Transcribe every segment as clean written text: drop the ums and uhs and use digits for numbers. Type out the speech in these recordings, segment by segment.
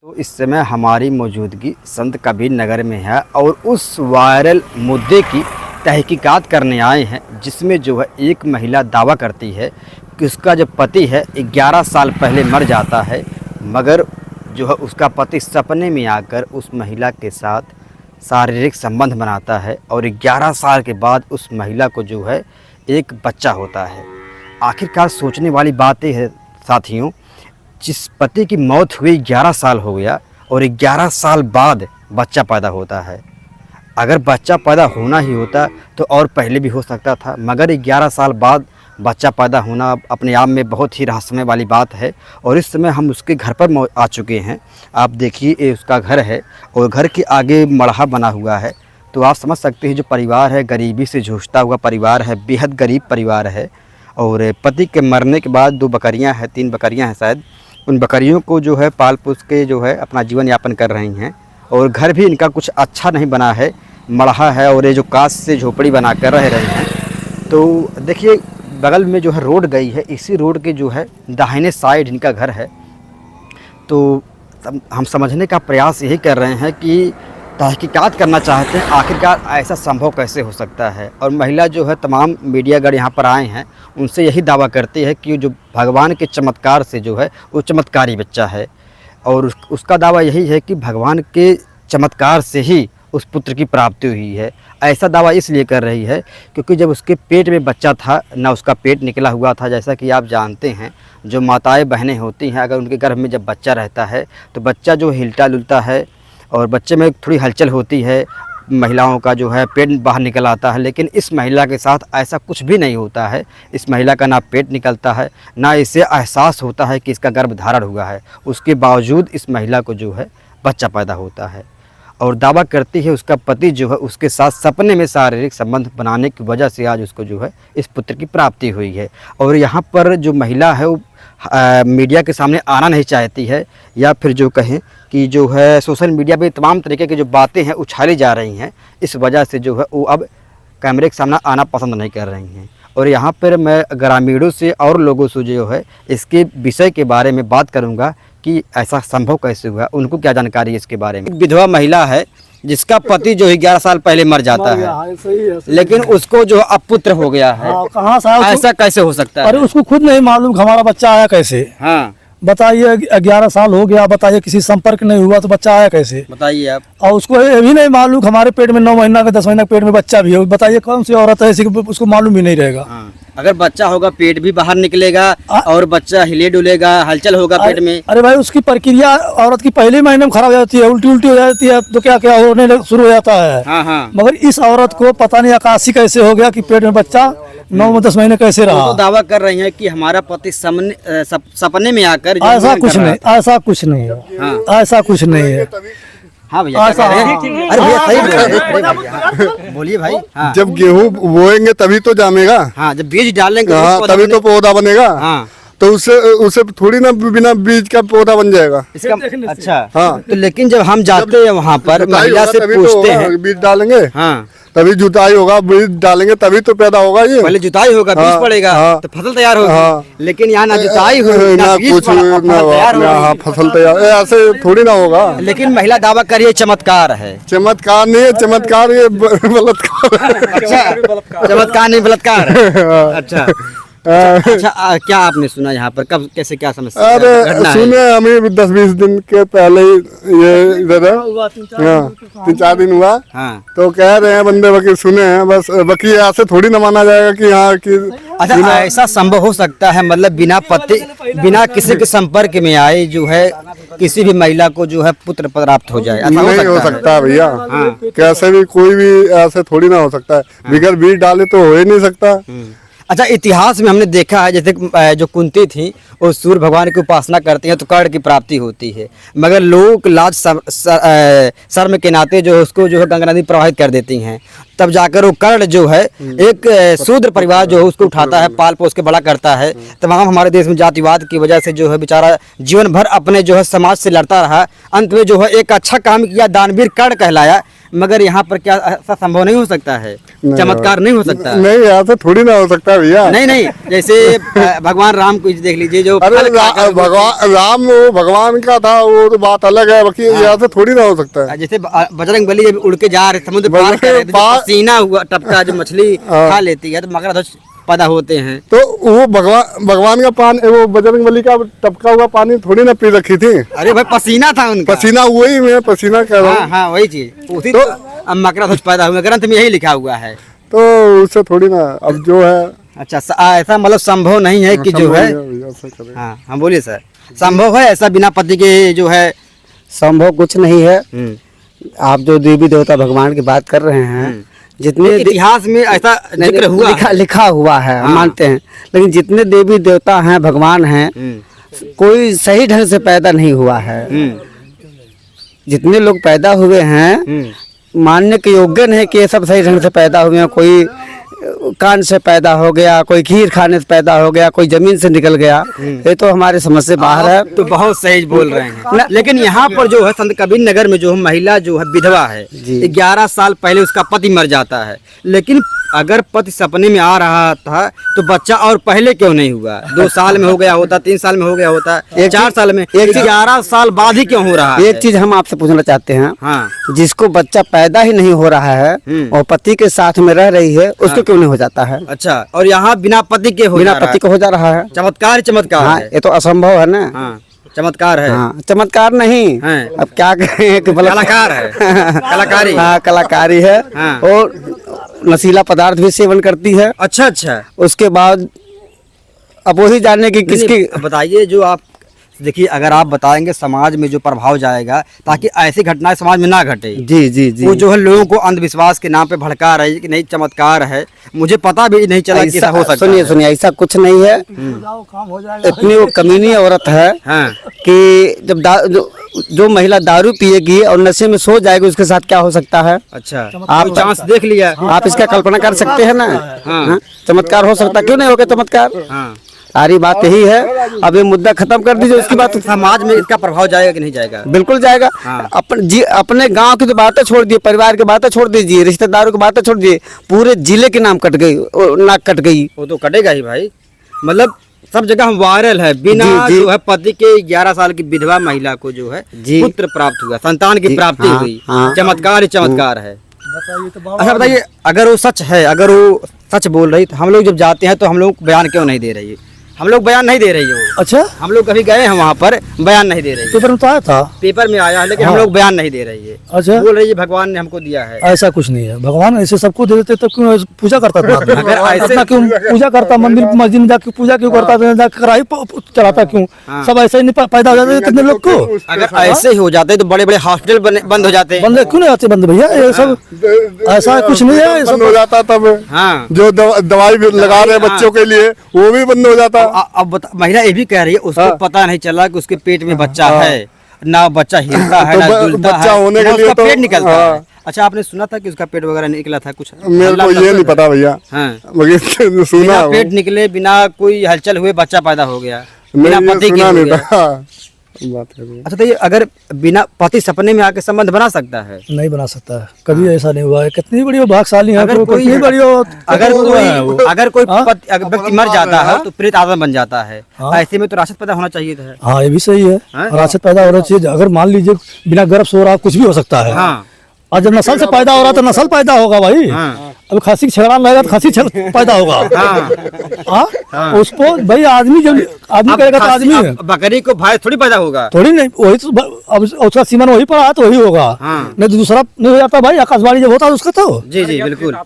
तो इस समय हमारी मौजूदगी संत कबीर नगर में है और उस वायरल मुद्दे की तहकीकात करने आए हैं, जिसमें जो है एक महिला दावा करती है कि उसका जो पति है 11 साल पहले मर जाता है, मगर जो है उसका पति सपने में आकर उस महिला के साथ शारीरिक संबंध बनाता है और 11 साल के बाद उस महिला को जो है एक बच्चा होता है। आखिरकार सोचने वाली बात यह है साथियों, जिस पति की मौत हुई 11 साल हो गया और 11 साल बाद बच्चा पैदा होता है। अगर बच्चा पैदा होना ही होता तो और पहले भी हो सकता था, मगर 11 साल बाद बच्चा पैदा होना अपने आप में बहुत ही रहस्यमय वाली बात है। और इस समय हम उसके घर पर आ चुके हैं। आप देखिए ये उसका घर है और घर के आगे मड़हा बना हुआ है, तो आप समझ सकते हैं जो परिवार है गरीबी से जूझता हुआ परिवार है, बेहद गरीब परिवार है। और पति के मरने के बाद 2 बकरियां हैं, 3 बकरियां हैं शायद, उन बकरियों को जो है पाल पोस के जो है अपना जीवन यापन कर रही हैं। और घर भी इनका कुछ अच्छा नहीं बना है, मड़हा है और ये जो कांच से झोपड़ी बना कर रह रहे हैं। तो देखिए बगल में जो है रोड गई है, इसी रोड के जो है दाहिने साइड इनका घर है। तो हम समझने का प्रयास यही कर रहे हैं कि तहकीकात करना चाहते हैं आखिरकार ऐसा संभव कैसे हो सकता है। और महिला जो है तमाम मीडियागढ़ यहाँ पर आए हैं, उनसे यही दावा करती है कि जो भगवान के चमत्कार से जो है वो चमत्कारी बच्चा है। और उसका दावा यही है कि भगवान के चमत्कार से ही उस पुत्र की प्राप्ति हुई है। ऐसा दावा इसलिए कर रही है क्योंकि जब उसके पेट में बच्चा था ना उसका पेट निकला हुआ था। जैसा कि आप जानते हैं जो माताएं बहनें होती हैं, अगर उनके गर्भ में जब बच्चा रहता है तो बच्चा जो हिलता डुलता है और बच्चे में थोड़ी हलचल होती है, महिलाओं का जो है पेट बाहर निकल आता है। लेकिन इस महिला के साथ ऐसा कुछ भी नहीं होता है। इस महिला का ना पेट निकलता है, ना इसे एहसास होता है कि इसका गर्भ धारण हुआ है। उसके बावजूद इस महिला को जो है बच्चा पैदा होता है और दावा करती है उसका पति जो है उसके साथ सपने में शारीरिक संबंध बनाने की वजह से आज उसको जो है इस पुत्र की प्राप्ति हुई है। और यहाँ पर जो महिला है वो मीडिया के सामने आना नहीं चाहती है, या फिर जो कहें कि जो है सोशल मीडिया पे तमाम तरीके की जो बातें हैं उछाली जा रही हैं, इस वजह से जो है वो अब कैमरे के सामने आना पसंद नहीं कर रही हैं। और यहाँ पर मैं ग्रामीणों से और लोगों से जो है इसके विषय के बारे में बात करूँगा कि ऐसा संभव कैसे हुआ, उनको क्या जानकारी है इसके बारे में। विधवा महिला है जिसका पति जो है 11 साल पहले मर जाता है, लेकिन उसको जो अब पुत्र हो गया है। कहाँ से ऐसा कैसे हो सकता है? अरे उसको खुद नहीं मालूम हमारा बच्चा आया कैसे। हाँ बताइए 11 साल हो गया, बताइए किसी संपर्क नहीं हुआ तो बच्चा आया कैसे, बताइए आप। और उसको ये भी नहीं मालूम हमारे पेट में 9 महीना का 10 महीना पेट में बच्चा भी हो। बताइए कौन सी औरत है ऐसी उसको मालूम भी नहीं रहेगा। हाँ। अगर बच्चा होगा पेट भी बाहर निकलेगा और बच्चा हिले डुलेगा, हलचल होगा पेट में। अरे भाई उसकी प्रक्रिया औरत की पहले महीने में खराब हो जाती है, उल्टी हो जाती है, तो क्या क्या होने शुरू हो जाता है। हाँ हाँ। मगर इस औरत को पता नहीं आकाशी कैसे हो गया कि पेट में बच्चा 9-10 महीने कैसे रहा। तो दावा कर रही है कि हमारा पति सपने में आकर ऐसा कुछ नहीं, ऐसा कुछ नहीं है। हाँ। ऐसा कुछ नहीं है। हाँ भैया, अरे भैया सही बोलिए भाई। हाँ। जब गेहूं बोएंगे तभी तो जामेगा। हाँ, जब बीज डालेंगे तभी तो पौधा बनेगा। हाँ। तो उससे थोड़ी ना बिना बीज का पौधा बन जाएगा इसका। अच्छा हाँ। तो लेकिन जब हम जाते हैं वहाँ पर महिला से पूछते हैं, बीज डालेंगे हाँ तभी जुताई होगा, बीज डालेंगे तभी तो पैदा होगा। ये पहले जुताई होगा, बीज पड़ेगा, तो फसल तैयार होगी। लेकिन यहाँ ना जुताई होगी ना बीज ना फसल तैयार, ऐसे थोड़ी ना होगा। लेकिन महिला दावा कर रही है चमत्कार है। चमत्कार नहीं है, चमत्कार ये बलात्कार। अच्छा, चमत्कार नहीं बलात्कार। अच्छा अच्छा, क्या आपने सुना यहाँ पर कब कैसे क्या समस्या? अरे सुने हमें 10-20 दिन के पहले ये इधर 3-4 दिन हुआ। हाँ। तो कह रहे हैं बंदे वकील सुने हैं, बस वकील ऐसे थोड़ी ना माना जाएगा कि यहाँ की। अच्छा, ऐसा संभव हो सकता है मतलब बिना पति बिना किसी के संपर्क में आए जो है किसी भी महिला को जो है पुत्र प्राप्त हो जाए? नहीं हो सकता भैया। कैसे भी कोई भी ऐसे थोड़ी ना हो सकता है, बिगर बीज डाले तो हो ही नहीं सकता। अच्छा, इतिहास में हमने देखा है जैसे जो कुंती थी वो सूर्य भगवान की उपासना करती हैं तो कर्ण की प्राप्ति होती है, मगर लोग लाज शर्म के नाते जो उसको जो है गंगा नदी प्रवाहित कर देती हैं। तब जाकर वो कर्ण जो है एक शूद्र परिवार जो है उसको उठाता है, पाल पोस के बड़ा करता है। तमाम हमारे देश में जातिवाद की वजह से जो है बेचारा जीवन भर अपने जो है समाज से लड़ता रहा। अंत में जो है एक अच्छा काम किया, दानवीर कर्ण कहलाया। मगर यहाँ पर क्या ऐसा संभव नहीं हो सकता है? चमत्कार नहीं हो सकता? नहीं, ऐसे थोड़ी ना हो सकता है भैया। नहीं नहीं, जैसे भगवान राम को देख लीजिए, जो अरे फल खाकर भगवान राम वो भगवान का था, वो तो बात अलग है, बाकी ऐसे थोड़ी ना हो सकता है। जैसे बजरंग बली जब उड़ के जा रहे समुद्र पार कर रहे थे, जो पसीना हुआ टपका, जो मछली खा लेती है तो मगरध्वज पैदा होते हैं। तो वो भगवान का पानी, वो बजरंगबली का टपका हुआ पानी थोड़ी ना पी रखी थी। अरे भाई पसीना था उनका। पसीना, वही मैं पसीना कह रहा हूँ। हाँ वही चीज, उसी तो अब मगरध्वज पैदा हुआ, ग्रंथ में यही लिखा हुआ है। तो उससे थोड़ी ना अब जो है। अच्छा, ऐसा मतलब संभव नहीं है कि जो है। हाँ हाँ बोलिए सर, संभव है ऐसा बिना पति के जो है? संभव कुछ नहीं है। आप जो देवी देवता भगवान की बात कर रहे हैं, जितने इतिहास में ऐसा जिक्र हुआ लिखा हुआ है, हम मानते हैं, लेकिन जितने देवी देवता हैं, भगवान हैं, कोई सही ढंग से पैदा नहीं हुआ है। जितने लोग पैदा हुए हैं मानने के योग्य नहीं कि ये सब सही ढंग से पैदा हुए हैं। कोई कान से पैदा हो गया, कोई खीर खाने से पैदा हो गया, कोई जमीन से निकल गया, ये तो हमारे समझ से बाहर है। तो बहुत सही बोल रहे हैं। लेकिन यहाँ पर जो है संत कबीर नगर में जो महिला जो है विधवा है, 11 साल पहले उसका पति मर जाता है, लेकिन अगर पति सपने में आ रहा था तो बच्चा और पहले क्यों नहीं हुआ? 2 साल में हो गया होता, 3 साल में हो गया होता, 4 साल में, 11 साल बाद ही क्यों हो रहा है? एक चीज हम आपसे पूछना चाहते हैं, हाँ, जिसको बच्चा पैदा ही नहीं हो रहा है और पति के साथ में रह रही है, उसको क्यों नहीं हो जाता है? अच्छा, और यहाँ बिना पति के हो, बिना पति के हो जा रहा है। चमत्कार हाँ, है। ये तो असंभव है ना। हाँ, चमत्कार है। हाँ, चमत्कार नहीं है। अब क्या कहें कि कलाकार है। कलाकारी। हाँ, कलाकारी है। हाँ। और नशीला पदार्थ भी सेवन करती है। अच्छा अच्छा, उसके बाद अब वही जानने की किसकी। बताइए, जो आप देखिए, अगर आप बताएंगे समाज में जो प्रभाव जाएगा, ताकि ऐसी घटनाएं समाज में ना घटे। जी जी जी, वो जो है लोगों को अंधविश्वास के नाम पे भड़का रही है कि नहीं चमत्कार है। मुझे पता भी नहीं चला कि ऐसा हो सकता है। सुनिए, ऐसा कुछ नहीं है। इतनी वो कमीनी औरत है हाँ। कि जब जो महिला दारू पिएगी और नशे में सो जाएगी, उसके साथ क्या हो सकता है? अच्छा, आप चांस देख लिया। आप इसका कल्पना कर सकते हैं ना। हाँ, चमत्कार हो सकता, क्यों नहीं होगा चमत्कार? हाँ, सारी बात यही है। अब ये मुद्दा खत्म कर दीजिए, उसकी बात। समाज में इसका प्रभाव जाएगा कि नहीं जाएगा? बिल्कुल जाएगा। हाँ। अपने गांव की तो बातें छोड़ दिए, परिवार की बातें छोड़ दीजिए, रिश्तेदारों की बातें छोड़ दिए, पूरे जिले के नाम कट गई, नाक कट गई। वो तो कटेगा ही भाई, मतलब सब जगह वायरल है। बिना जी। जो है पति के 11 साल की विधवा महिला को जो है पुत्र प्राप्त हुआ, संतान की प्राप्ति हाँ, हुई। हाँ। चमत्कार ही चमत्कार है। अच्छा बताइए, अगर वो सच है, अगर वो सच बोल रही, तो हम लोग जब जाते हैं तो हम लोग बयान क्यों नहीं दे रही है? हम लोग बयान नहीं दे रही हो। अच्छा, हम लोग कभी गए हैं वहाँ पर, बयान नहीं दे रही है। पेपर में तो आया था। पेपर में आया है, लेकिन हम लोग बयान नहीं दे रही है। अच्छा, बोल रही है भगवान ने हमको दिया है। ऐसा कुछ नहीं है। भगवान ऐसे सबको दे देते तो क्यों पूजा करता था? अगर ऐसे- अपना क्यों पूजा करता? मंदिर मस्जिद में जाके पूजा क्यों करता था? जाके कराई चढ़ाता क्यों? सब ऐसे ही नहीं पैदा हो जाते कितने लोग को। अगर ऐसे ही हो जाते तो बड़े बड़े हॉस्पिटल बंद हो जाते। बंद क्यों नहीं आते? बंद भैया, ये सब ऐसा कुछ नहीं है। ये बंद सब हो जाता तब। हाँ, जो दवाई भी लगा रहे हैं बच्चों के लिए, वो भी बंद हो जाता। अब महिला ये भी कह रही है उसको पता नहीं चला कि उसके पेट में बच्चा है, ना बच्चा हिलता है, तो ना जुलता बच्चा है, होने ना के लिए उसका तो- पेट निकलता हाँ। है। अच्छा, आपने सुना था कि उसका पेट वगैरह निकला था कुछ? मेरे को ये नहीं पता भैया। हाँ, मगर बिना सुना पेट निकले, बिना कोई हलचल हुए बच्चा पैदा हो गया, नहीं, बिना ये पति के सुना हो नहीं गया। था। बात है ये। अच्छा, तो ये अगर बिना पति सपने में आके संबंध बना सकता है? नहीं बना सकता है, कभी ऐसा नहीं हुआ है। कितनी बड़ी वो भागशाली है, अगर कोई- कितनी बड़ी वो- अगर वो है वो। कोई हाँ? अगर व्यक्ति मर जाता है तो प्रेत आत्मा बन जाता है। ऐसे में तो राशद पैदा होना चाहिए था। हाँ, ये भी सही है। हाँ? राशद पैदा हो रहा चाहिए। अगर मान लीजिए बिना गर्भ से हो रहा, कुछ भी हो सकता है। हाँ, और जब नस्ल से पैदा हो रहा तो नस्ल पैदा होगा भाई। हाँ। अब खांसी छेड़ान रहेगा तो खांसी पैदा होगा। हाँ, उसको भाई आदमी जब आदमी अब करेगा तो खांसी- आदमी है, अब बकरी को भैंस थोड़ी पैदा होगा। थोड़ी नहीं। वही तो अब उसका सीमन वही पर आया तो वही होगा। हाँ। नहीं तो दूसरा नहीं हो जाता भाई। आकाशवाणी जब होता है उसका तो जी जी बिल्कुल,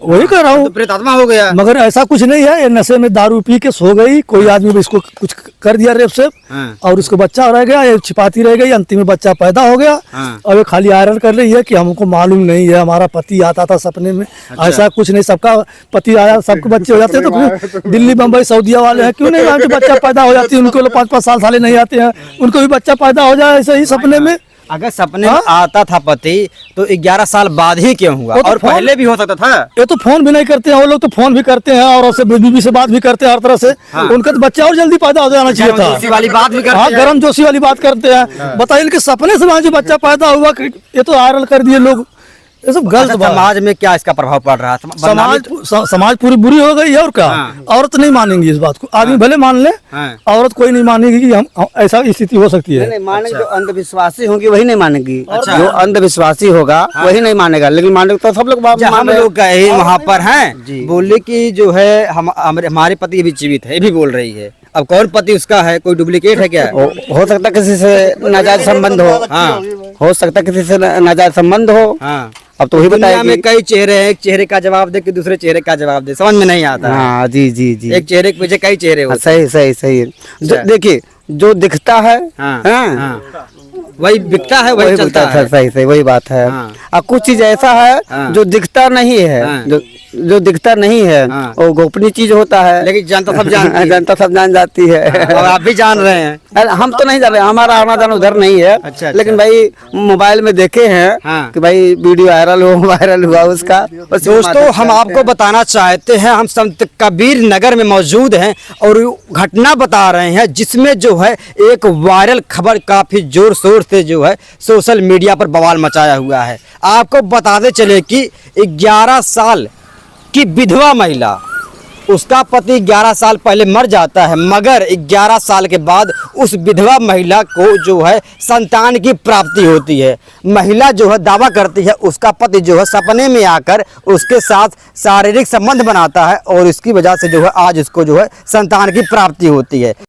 वही कर रहा तो हूँ। प्रेत आत्मा हो गया। मगर ऐसा कुछ नहीं है। ये नशे में दारू पी के सो गई, कोई आदमी भी इसको कुछ कर दिया रेप से, हाँ। और उसको बच्चा रह गया, ये छिपाती रह गई, अंतिम में बच्चा पैदा हो गया। हाँ। और ये खाली आयरन कर रही है कि हमको मालूम नहीं है, हमारा पति आता था सपने में। ऐसा कुछ नहीं, सबका पति आया, सबके बच्चे हो जाते हैं। तो क्यों दिल्ली बम्बई सऊदीया वाले हैं, क्यों नहीं वहाँ के बच्चा पैदा हो जाती है? उनको 5-5 साल साले नहीं आते हैं, उनको भी बच्चा पैदा हो जाए ऐसे ही सपने में। अगर सपने में आता था पति तो 11 साल बाद ही क्यों हुआ? वो तो और फोन- पहले भी हो सकता था। ये तो फोन भी नहीं करते हैं वो लोग, तो फोन भी करते हैं और उससे बीबी से बात भी करते हैं हर तरह से। उनका तो बच्चा और जल्दी पैदा हो जाना चाहिए गर्मजोशी था। वाली बात भी करते हाँ, हैं। गर्म जोशी वाली बात करते हैं। बताइए इनके सपने से वहाँ जो बच्चा पैदा हुआ, कि ये तो वायरल कर दिए लोग ये सब गलत बात है। समाज में क्या इसका प्रभाव पड़ रहा है? समाज पूरी बुरी हो गई है और क्या। हाँ। औरत नहीं मानेंगी इस बात को, आदमी भले मान ले, हाँ। औरत कोई नहीं मानेगी कि हम ऐसा स्थिति हो सकती है। नहीं मानेगी, जो अंधविश्वासी होंगी वही नहीं मानेगी। अच्छा। जो अंधविश्वासी होगा वही नहीं मानेगा, लेकिन मानेगा तो सब लोग जब हम लोग गए वहाँ पर हैं, जी। बोले कि जो है हमारे पति भी जीवित है, ये भी बोल रही है। अब कौन पति उसका है? कोई डुप्लीकेट है क्या? हो सकता है किसी से नाजायज संबंध हो। हाँ। हो सकता है किसी से नाजायज संबंध हो। हाँ। अब तो वही दुनिया बताएगी। में कई चेहरे हैं, एक चेहरे का जवाब दे कि दूसरे चेहरे का जवाब दे, समझ में नहीं आता है। हाँ जी जी जी। एक चेहरे के पीछे कई चेहरे हाँ, होते हैं। सही सही सही। अच्छा। देखिए जो दिखता है हाँ, हाँ, हाँ। वही बिकता है, वही वही चलता बिकता है। है। सही सही वही बात है। हाँ। और कुछ चीज ऐसा है हाँ। जो दिखता नहीं है, हाँ। जो दिखता नहीं है हाँ। वो गोपनीय चीज होता है, लेकिन जनता सब जानती है। जनता सब जान जाती है। और आप भी जान रहे हैं। अरे हम तो नहीं जान रहे, हमारा आना जाना उधर नहीं है। अच्छा। लेकिन भाई मोबाइल में देखे हैं हाँ। कि भाई वीडियो वायरल हुआ उसका। बस दोस्तों, हम आपको बताना चाहते हैं, हम संत कबीर नगर में मौजूद हैं और घटना बता रहे हैं जिसमें जो है एक वायरल खबर काफी जोर शोर से जो है सोशल मीडिया पर बवाल मचाया हुआ है। आपको बताते चले कि 11 साल की विधवा महिला, उसका पति 11 साल पहले मर जाता है, मगर 11 साल के बाद उस विधवा महिला को जो है संतान की प्राप्ति होती है। महिला जो है दावा करती है उसका पति जो है सपने में आकर उसके साथ शारीरिक संबंध बनाता है और इसकी वजह से जो है आज उसको जो है संतान की प्राप्ति होती है।